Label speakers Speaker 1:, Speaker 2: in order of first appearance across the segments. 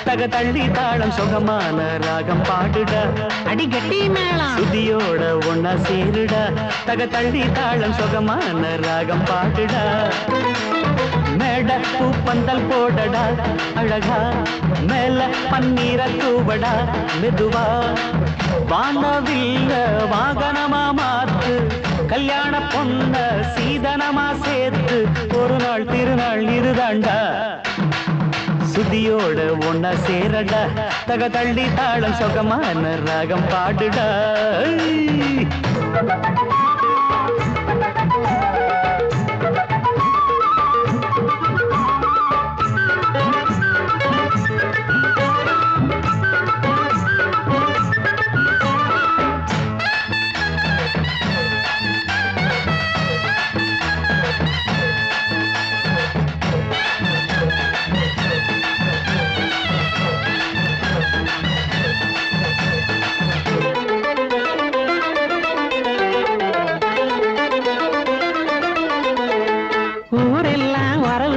Speaker 1: தக தள்ளி தாளம் சுகமான ராகம் பாடுடா
Speaker 2: அடிக்கட்டி மேளம்
Speaker 1: சுதியோட ஒன்னா சேருடா தக தள்ளி தாளம் சுகமான ராகம் பாடுடா மேட பூப்பந்தல் போடடா அழகா மேல பன்னீர தூவடா மெதுவா வானவில்ல வாகனமா மாத்து கல்யாண பொண்ண சீதனமா சேர்த்து ஒரு நாள் திருநாள் இதுதாண்டா சுதியோட ஒன்னா சேரடா தக தள்ளி தாளம் சுகமான ராகம் பாடுடா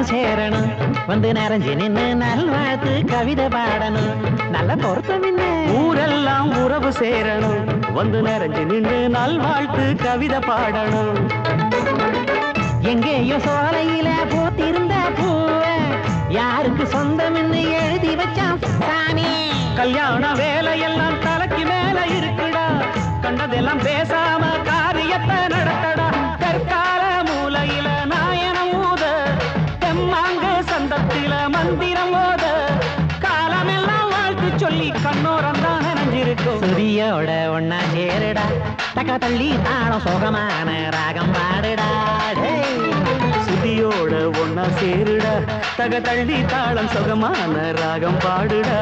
Speaker 2: சேரணும் வந்து நிறைஞ்சு நின்னு நல்வாழ்த்து கவிதை பாடணும் நல்ல பொருத்தம் என்ன
Speaker 1: ஊரெல்லாம் உறவு சேரணும் வந்து நிறைஞ்சு நின்று நல்வாழ்த்து கவிதை பாடணும்
Speaker 2: எங்கேயோ சோலையில பூத்திருந்த பூவ யாருக்கு சொந்தம் எழுதி வச்சான் சாமி
Speaker 1: கல்யாண வேலையெல்லாம் தலைக்கு மேல இருக்குடா கண்டதெல்லாம் பேசாம காரியத்தை நடத்தடா கற்கால மூலையில நாயனம் ஊத தெம்மாங்க சந்தத்தில மந்திரம் ஓத காலமெல்லாம் வாழ்த்து சொல்லி கண்ணோரம் தான் நனைஞ்சிருக்கும்
Speaker 2: சுதியோட ஒன்னா சேருடா தக்க தள்ளி தாளம் சுகமான ராகம் பாடுடா
Speaker 1: சுதியோட ஒன்னா சேருடா தக தள்ளி தாளம் சுகமான ராகம் பாடுடா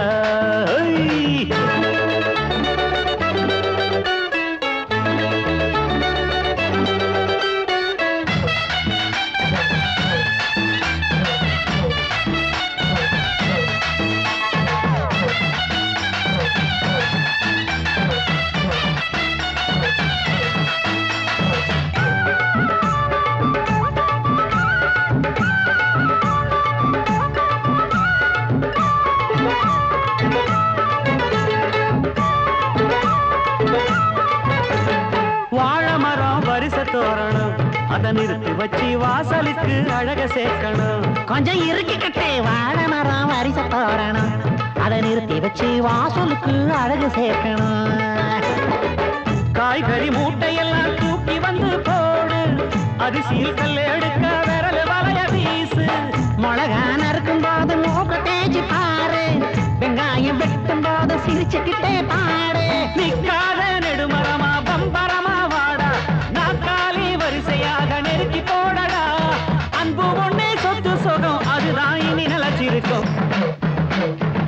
Speaker 1: தோரணம் அதை நிறுத்தி வச்சு வாசலுக்கு அழக சேர்க்கணும்
Speaker 2: கொஞ்சம் இறுக்கிக்கிட்டே வாழை மரம் வரிச தோரணம் அதை நிறுத்தி வச்சு வாசலுக்கு அழகு சேர்க்கணும்
Speaker 1: காய்கறி மூட்டையெல்லாம் தூக்கி வந்து போடு அரிசியில் கல் எடுக்க விரல் வளைய வீசு
Speaker 2: மிளகா நறுக்கும் போது மூக்க தேய்ச்சி பாரு வெங்காயம் வெட்டும் போது சிரிச்சுக்கிட்டே பாரு